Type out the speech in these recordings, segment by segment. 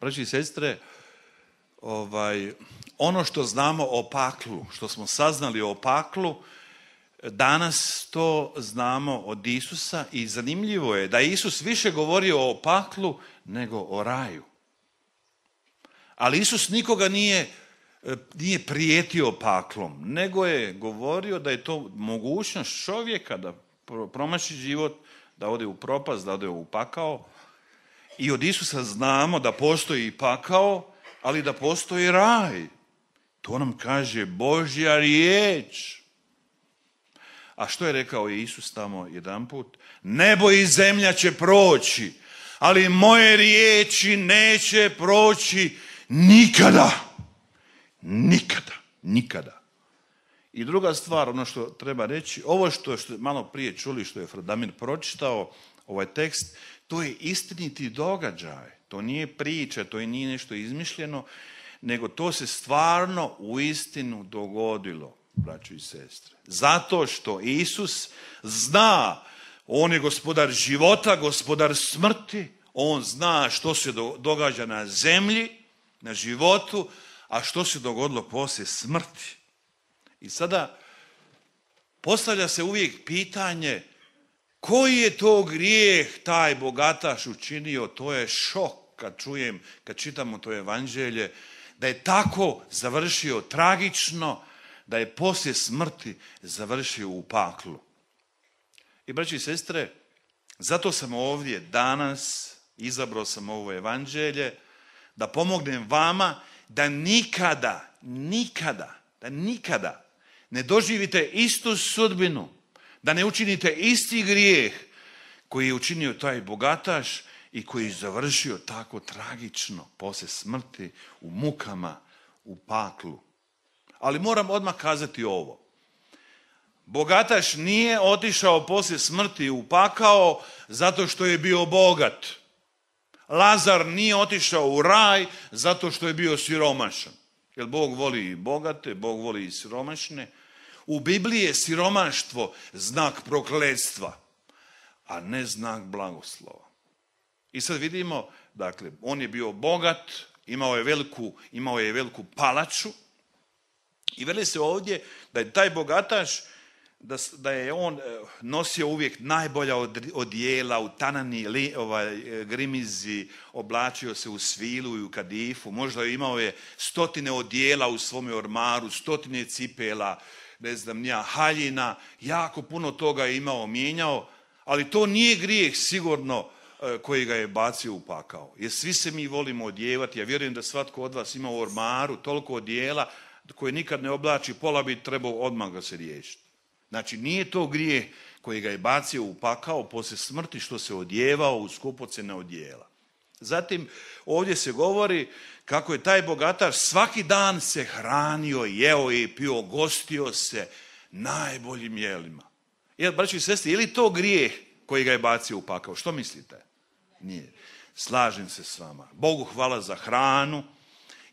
Braći i sestre, ono što znamo o paklu, što smo saznali o paklu, danas to znamo od Isusa i zanimljivo je da je Isus više govorio o paklu nego o raju. Ali Isus nikoga nije prijetio paklom, nego je govorio da je to mogućnost čovjeka da promaši život, da ode u propast, da ode u pakao. I od Isusa znamo da postoji pakao, ali da postoji raj. To nam kaže Božja riječ. A što je rekao Isus tamo jedanput? Nebo i zemlja će proći, ali moje riječi neće proći nikada. Nikada. Nikada. I druga stvar, ono što treba reći, ovo što malo prije čuli, što je Damir pročitao, ovaj tekst, to je istiniti događaj. To nije priča, to nije nešto izmišljeno, nego to se stvarno uistinu dogodilo, braćo i sestre. Zato što Isus zna, on je gospodar života, gospodar smrti, on zna što se događa na zemlji, na životu, a što se dogodilo poslije smrti. I sada postavlja se uvijek pitanje, koji je to grijeh taj bogataš učinio? To je šok kad čitamo to evanđelje, da je tako završio tragično, da je poslije smrti završio u paklu. I braći i sestre, zato sam ovdje danas, izabrao sam ovo evanđelje, da pomognem vama da nikada ne doživite istu sudbinu, da ne učinite isti grijeh koji je učinio taj bogataš i koji je završio tako tragično poslije smrti u mukama, u paklu. Ali moram odmah kazati ovo. Bogataš nije otišao poslije smrti u pakao zato što je bio bogat. Lazar nije otišao u raj zato što je bio siromašan. Jer Bog voli i bogate, Bog voli i siromašne. U Bibliji je siromaštvo znak prokletstva, a ne znak blagoslova. I sad vidimo, dakle, on je bio bogat, imao je veliku palaču i veli se ovdje da je taj bogataš, da je on nosio uvijek najbolja odijela u tanani, grimizi, oblačio se u svilu i u kadifu, možda imao je 100 odijela u svome ormaru, 100 cipela, ne znam, haljina, jako puno toga je imao, mijenjao, ali to nije grijeh sigurno koji ga je bacio u pakao. Jer svi se mi volimo odijevati, ja vjerujem da svatko od vas ima u ormaru toliko odijela koje nikad ne oblači, pola bi trebao odmah ga se riješiti. Znači, nije to grijeh koji ga je bacio u pakao poslije smrti što se odijevao u skupocjena odijela. Zatim, ovdje se govori kako je taj bogataš svaki dan se hranio, jeo i pio, gostio se najboljim jelima. Jer, braći i sestri, je li to grijeh koji ga je bacio u pakao? Što mislite? Nije. Slažem se s vama. Bogu hvala za hranu.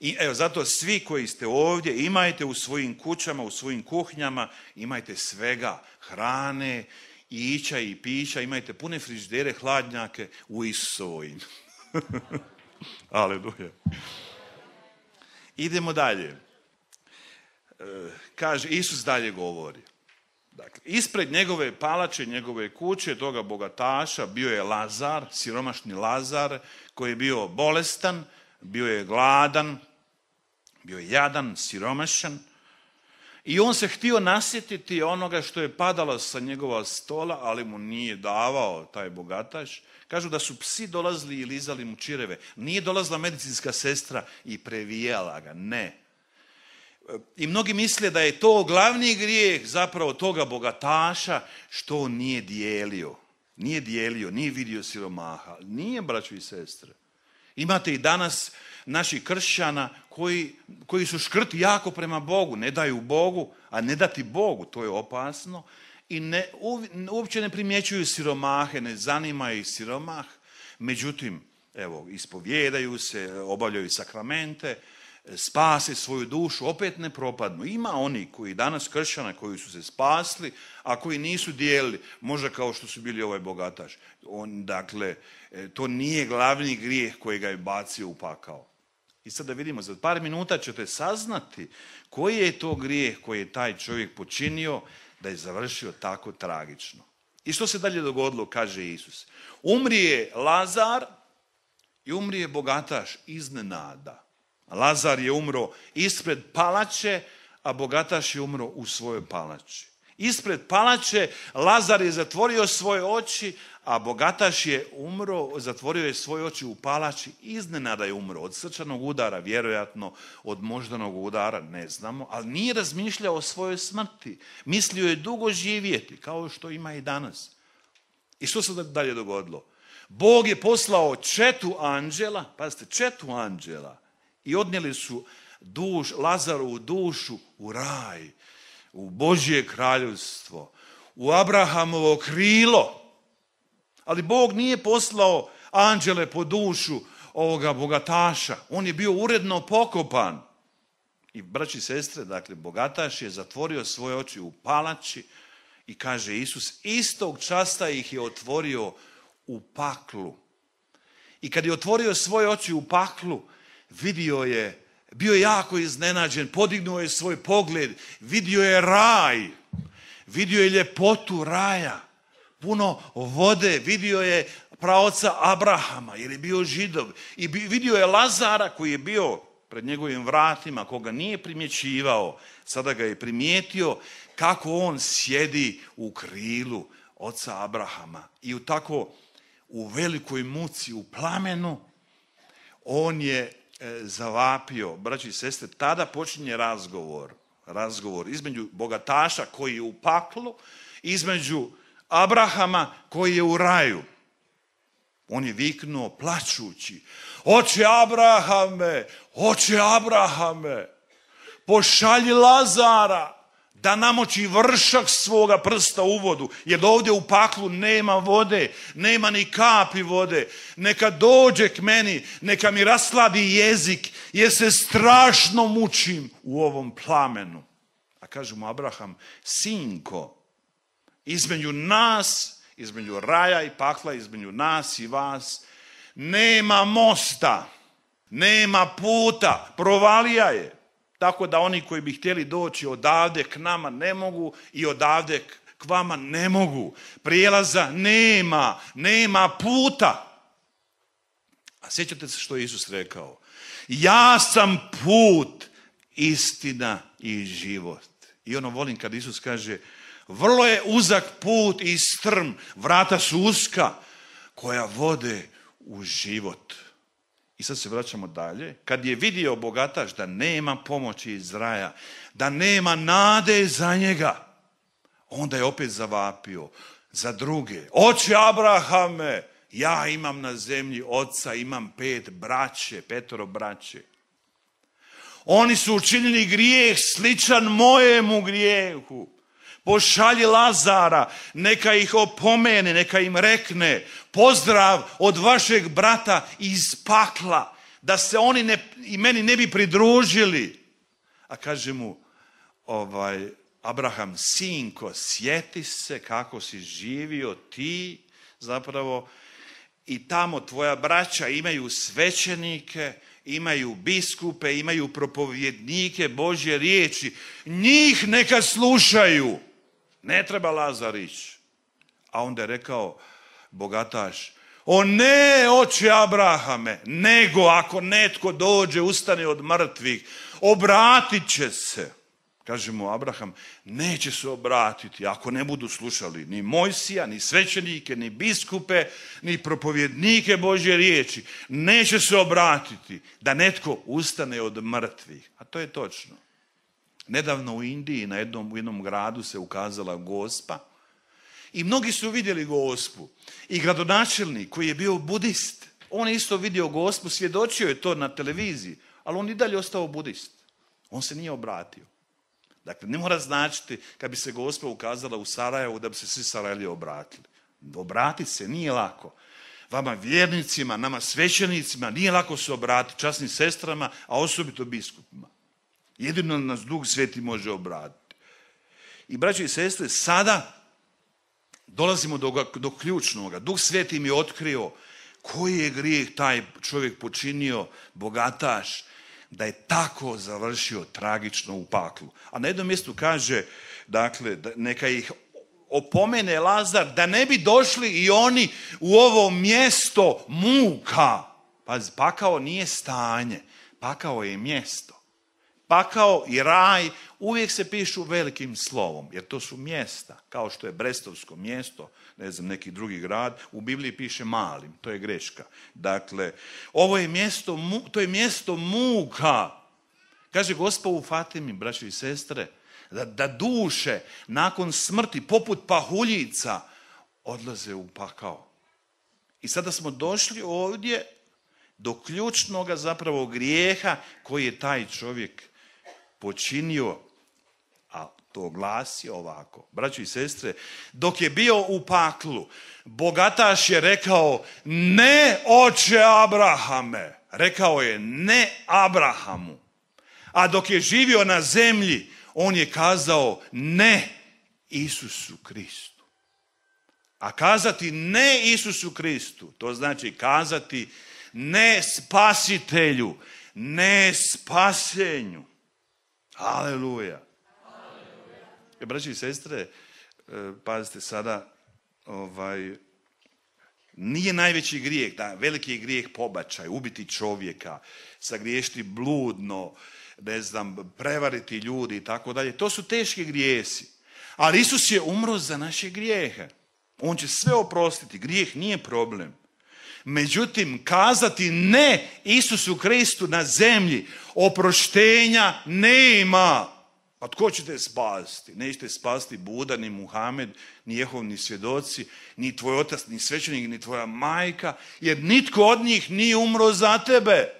I evo, zato svi koji ste ovdje imajte u svojim kućama, u svojim kuhinjama, imajte svega, hrane, ića i pića, imajte pune frižidere, hladnjake u Isusovim. Aleluja. Idemo dalje. Kaže, Isus dalje govori. Dakle, ispred njegove palače, njegove kuće, toga bogataša, bio je Lazar, siromašni Lazar, koji je bio bolestan, bio je gladan, bio je jadan, siromašan. I on se htio nasjetiti onoga što je padalo sa njegova stola, ali mu nije davao taj bogataš. Kažu da su psi dolazili i lizali mu čireve. Nije dolazila medicinska sestra i previjala ga, ne. I mnogi misle da je to glavni grijeh zapravo toga bogataša što on nije dijelio. Nije dijelio, nije vidio siromaha. Nije, braćo i sestre. Imate i danas naših kršćana koji su škrti jako prema Bogu, ne daju Bogu, a ne dati Bogu, to je opasno. I uopće ne primjećuju siromahe, ne zanima ih siromah. Međutim, evo, ispovjedaju se, obavljaju sakramente, spase svoju dušu, opet ne propadnu. Ima oni koji danas kršćana, koji su se spasli, a koji nisu dijelili, možda kao što su bili ovaj bogataš. Dakle, to nije glavni grijeh koji ga je bacio u pakao. I sad da vidimo, za par minuta ćete saznati koji je to grijeh koji je taj čovjek počinio da je završio tako tragično. I što se dalje dogodilo, kaže Isus. Umrije Lazar i umrije bogataš iznenada. Lazar je umro ispred palače, a bogataš je umro u svojoj palači. Ispred palače Lazar je zatvorio svoje oči, a bogataš je umro, zatvorio je svoje oči u palači, iznenada je umro od srčanog udara, vjerojatno od moždanog udara, ne znamo, ali nije razmišljao o svojoj smrti. Mislio je dugo živjeti, kao što ima i danas. I što se dalje dogodilo? Bog je poslao četu anđela, pazite, četu anđela, i odnijeli su Lazarovu dušu u raj, u Božje kraljevstvo, u Abrahamovo krilo. Ali Bog nije poslao anđele po dušu ovoga bogataša. On je bio uredno pokopan. I braći i sestre, dakle, bogataš je zatvorio svoje oči u palači i kaže Isus, istog časa ih je otvorio u paklu. I kad je otvorio svoje oči u paklu, bio je jako iznenađen, podignuo je svoj pogled, vidio je raj, vidio je ljepotu raja, puno vode, vidio je praoca Abrahama jer je bio Židov i vidio je Lazara koji je bio pred njegovim vratima, koga nije primjećivao, sada ga je primijetio kako on sjedi u krilu oca Abrahama i u velikoj muci, u plamenu, on je zavapio, braći i sestre, tada počinje razgovor između bogataša koji je u paklu, između Abrahama koji je u raju. On je viknuo plačući, oče Abrahame, pošalji Lazara da namoči vršak svoga prsta u vodu, jer ovdje u paklu nema vode, nema ni kapi vode. Neka dođe k meni, neka mi rasladi jezik, jer se strašno mučim u ovom plamenu. A kaže mu Abraham, sinko, između nas, između raja i pakla, između nas i vas, nema mosta, nema puta, provalija je. Tako da oni koji bi htjeli doći odavde k nama ne mogu i odavde k vama ne mogu. Prijelaza nema puta. A sjećate se što je Isus rekao? Ja sam put, istina i život. I volim kad Isus kaže, vrlo je uzak put i strm, vrata su uska koja vode u život. I sad se vraćamo dalje. Kad je vidio bogataš da nema pomoći iz raja, da nema nade za njega, onda je opet zavapio za druge. Oče Abrahame, ja imam na zemlji oca, imam 5 braće. Oni su učinili grijeh sličan mojemu grijehu. Pošalji Lazara, neka ih opomene, neka im rekne pozdrav od vašeg brata iz pakla, da se oni i meni ne bi pridružili. A kaže mu Abraham, sinko, sjeti se kako si živio ti zapravo i tamo tvoja braća imaju svećenike, imaju biskupe, imaju propovjednike Božje riječi. Njih neka slušaju. Ne treba Lazar ići. A onda je rekao bogataš, o ne, oče Abrahame, nego ako netko dođe, ustane od mrtvih, obratit će se. Kaže mu Abraham, neće se obratiti ako ne budu slušali ni Mojsija, ni svećenike, ni biskupe, ni propovjednike Božje riječi. Neće se obratiti da netko ustane od mrtvih. A to je točno. Nedavno u Indiji u jednom gradu se ukazala Gospa i mnogi su vidjeli Gospu. I gradonačelnik koji je bio budist, on je isto vidio Gospu, svjedočio je to na televiziji, ali on i dalje ostao budist. On se nije obratio. Dakle, ne mora značiti kad bi se Gospa ukazala u Sarajevu da bi se svi Sarajlije obratili. Obratiti se nije lako. Vama vjernicima, nama svećenicima, nije lako se obratiti, časnim sestrama, a osobito biskupima. Jedino nas Duh Sveti može obratiti. I braći i sestre, sada dolazimo do ključnoga. Duh Sveti mi je otkrio koji je grijeh taj čovjek počinio, bogataš, da je tako završio tragično u paklu. A na jednom mjestu kaže, dakle, neka ih opomene Lazar da ne bi došli i oni u ovo mjesto muka. Pazi, pakao nije stanje, pakao je mjesto. Pakao i raj uvijek se pišu velikim slovom, jer to su mjesta, kao što je Brestovsko mjesto, ne znam, neki drugi grad, u Bibliji piše malim, to je greška. Dakle, ovo je mjesto, to je mjesto muka. Kaže Gospod u Fatimi, braći i sestre, da duše nakon smrti, poput pahuljica, odlaze u pakao. I sada smo došli ovdje do ključnoga zapravo grijeha koji je taj čovjek počinio, a to glasi ovako. Braći i sestre, dok je bio u paklu, bogataš je rekao, ne oče Abrahame. Rekao je ne Abrahamu. A dok je živio na zemlji, on je kazao ne Isusu Kristu. A kazati ne Isusu Kristu, to znači kazati ne spasitelju, ne spasenju. Aleluja. Braći i sestre, pazite sada, nije najveći grijeh, da, veliki je grijeh pobačaj, ubiti čovjeka, sagriješiti bludno, ne znam, prevariti ljudi i tako dalje. To su teški grijesi. Ali Isus je umro za naše grijehe. On će sve oprostiti. Grijeh nije problem. Međutim, kazati ne Isusu Kristu na zemlji, oproštenja nema. Pa tko će te spasiti? Nećete spasiti Buda, ni Muhamed, ni Jehovni svjedoci, ni tvoj otac, ni svećenik, ni tvoja majka, jer nitko od njih nije umro za tebe.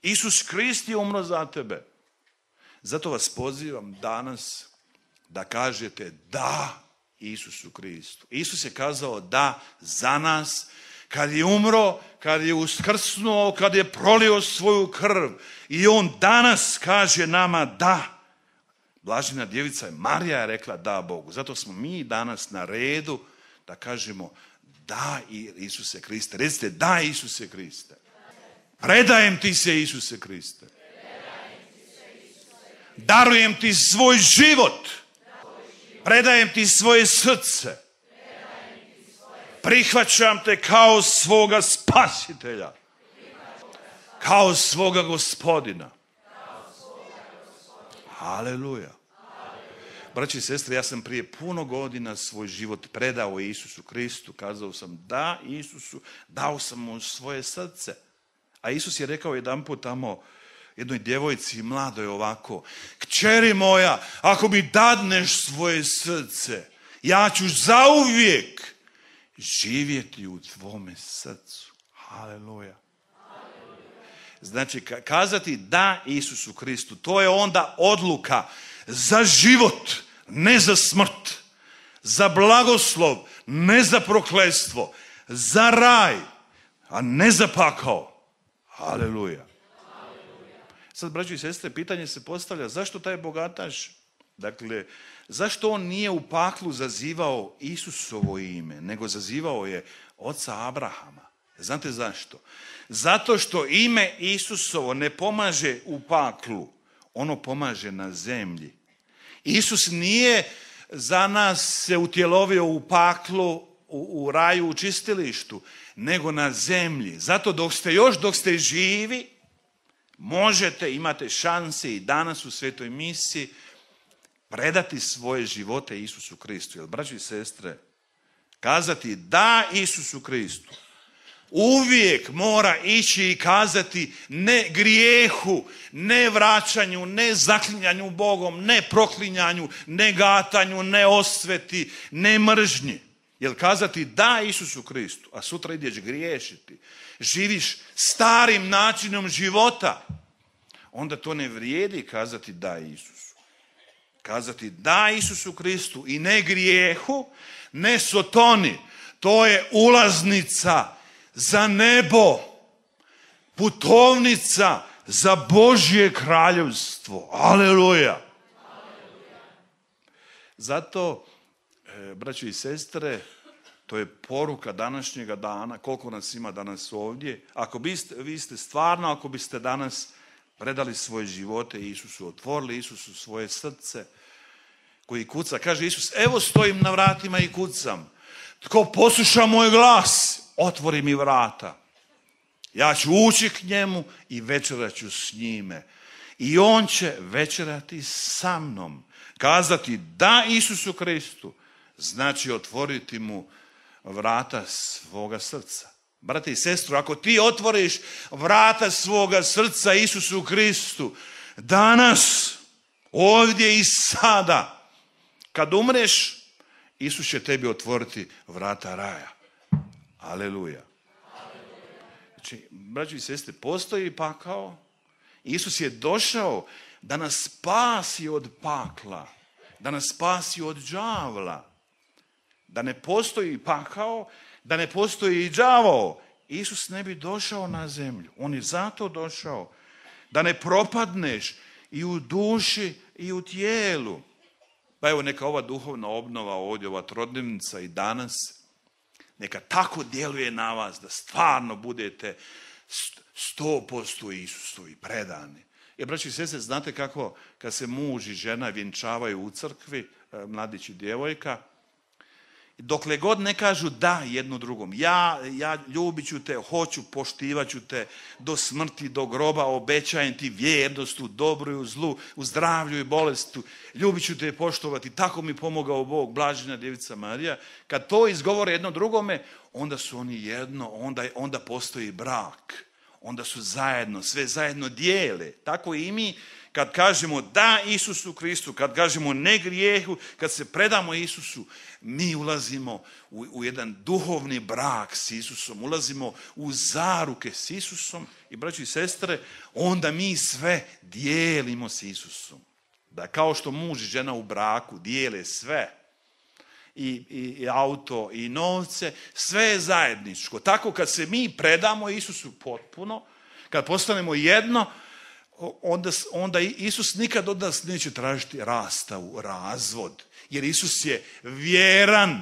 Isus Krist je umro za tebe. Zato vas pozivam danas da kažete da Isusu Kristu. Isus je kazao da za nas, kad je umro, kad je uskrsnuo, kad je prolio svoju krv. I on danas kaže nama da. Blažena djevica Marija je rekla da Bogu. Zato smo mi danas na redu da kažemo da Isuse Kriste. Recite da Isuse Kriste. Predajem ti se Isuse Kriste. Darujem ti svoj život. Predajem ti svoje srce. Prihvaćam te kao svoga spasitelja. Kao svoga gospodina. Haleluja. Braći i sestre, ja sam prije puno godina svoj život predao Isusu Kristu. Kazao sam da Isusu, dao sam mu svoje srce. A Isus je rekao jedanput tamo jednoj djevojci mladoj ovako, kćeri moja, ako mi dadneš svoje srce, ja ću zauvijek živjeti u tvome srcu. Haleluja. Znači, kazati da Isusu Kristu, to je onda odluka za život, ne za smrt, za blagoslov, ne za prokletstvo, za raj, a ne za pakao. Haleluja. Sad, braći i sestre, pitanje se postavlja, zašto taj bogataš, dakle, zašto on nije u paklu zazivao Isusovo ime, nego zazivao je oca Abrahama? Znate zašto? Zato što ime Isusovo ne pomaže u paklu, ono pomaže na zemlji. Isus nije za nas se utjelovio u paklu, u raju, u čistilištu, nego na zemlji. Zato dok ste živi, možete, imate šanse i danas u svetoj misiji predati svoje živote Isusu Kristu. Jer, braći i sestre, kazati da Isusu Kristu uvijek mora ići i kazati ne grijehu, ne vraćanju, ne zaklinjanju Bogom, ne proklinjanju, ne gatanju, ne osveti, ne mržnji. Jer kazati da Isusu Kristu, a sutra ideš griješiti, živiš starim načinom života, onda to ne vrijedi kazati da Isusu. Kazati da Isusu Kristu i ne grijehu, ne sotoni, to je ulaznica za nebo, putovnica za Božje kraljevstvo. Aleluja! Zato, braći i sestre, to je poruka današnjega dana, koliko nas ima danas ovdje. Vi ste stvarno, ako biste danas predali svoje živote Isusu, otvorili Isusu svoje srce, koji kuca. Kaže Isus, evo stojim na vratima i kucam. Tko posluša moj glas, otvori mi vrata. Ja ću ući k njemu i večerat ću s njime. I on će večerati sa mnom. Kazati da Isusu Kristu znači otvoriti mu vrata svoga srca. Brate i sestro, ako ti otvoriš vrata svoga srca Isusu Kristu, danas, ovdje i sada, kad umreš, Isus će tebi otvoriti vrata raja. Aleluja. Znači, braći i sestre, postoji pakao. Isus je došao da nas spasi od pakla, da nas spasi od đavla. Da ne postoji pakao, da ne postoji i đavao, Isus ne bi došao na zemlju. On je zato došao da ne propadneš i u duši i u tijelu. Pa evo, neka ova duhovna obnova ovdje, ova trodnevnica i danas, neka tako djeluje na vas da stvarno budete 100% Isusovi predani. Jer, braći i sestre, znate kako kad se muž i žena vjenčavaju u crkvi, mladić i djevojka, dokle god ne kažu da jedno drugom, ja ljubit ću te, hoću, poštivat ću te do smrti, do groba, obećajem ti vjernost u dobru i u zlu, u zdravlju i bolesti, ljubit ću te i poštovati, tako mi pomogao Bog, blažena djevica Marija. Kad to izgovore jedno drugome, onda su oni jedno, onda postoji brak. Onda su zajedno, sve zajedno dijele. Tako i mi, kad kažemo da Isusu Kristu, kad kažemo ne grijehu, kad se predamo Isusu, mi ulazimo u jedan duhovni brak s Isusom, ulazimo u zaruke s Isusom i, braći i sestre, onda mi sve dijelimo s Isusom. Da kao što muž i žena u braku dijele sve, i auto i novce, sve je zajedničko. Tako kad se mi predamo Isusu potpuno, kad postanemo jedno, onda Isus nikad od nas neće tražiti rastavu, razvod. Jer Isus je vjeran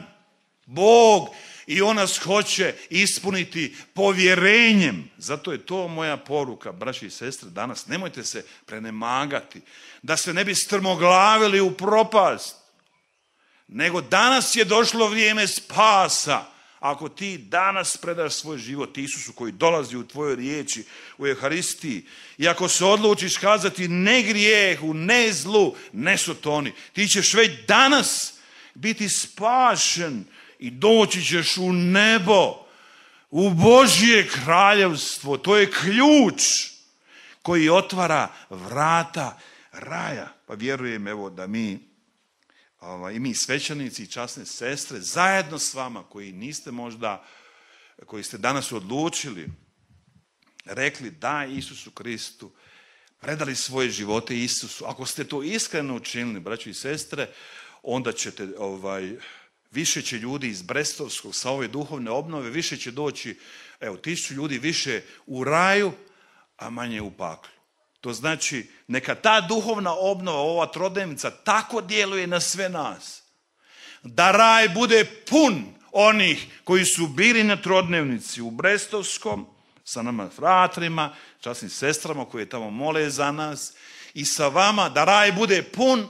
Bog i on nas hoće ispuniti povjerenjem. Zato je to moja poruka, braći i sestre, danas. Nemojte se prenemagati, da se ne bi strmoglavili u propast. Nego danas je došlo vrijeme spasa. Ako ti danas predaš svoj život Isusu koji dolazi u tvojoj riječi, u Euharistiji, i ako se odlučiš kazati ne grijehu, ne zlu, ne sotoni, ti ćeš već danas biti spašen i doći ćeš u nebo, u Božje kraljevstvo. To je ključ koji otvara vrata raja. Pa vjerujem, evo, da i mi svećenici i časne sestre, zajedno s vama koji niste možda, koji ste danas odlučili, rekli da Isusu Kristu, predali svoje živote Isusu. Ako ste to iskreno učinili, braći i sestre, onda ćete, više će ljudi iz Brestovskog sa ove duhovne obnove, više će doći, 1000 ljudi više u raju, a manje u paklu. To znači, neka ta duhovna obnova, ova trodnevnica, tako djeluje na sve nas. Da raj bude pun onih koji su bili na trodnevnici u Brestovskom, sa nama fratrima, časnim sestrama koje tamo mole za nas, i sa vama, da raj bude pun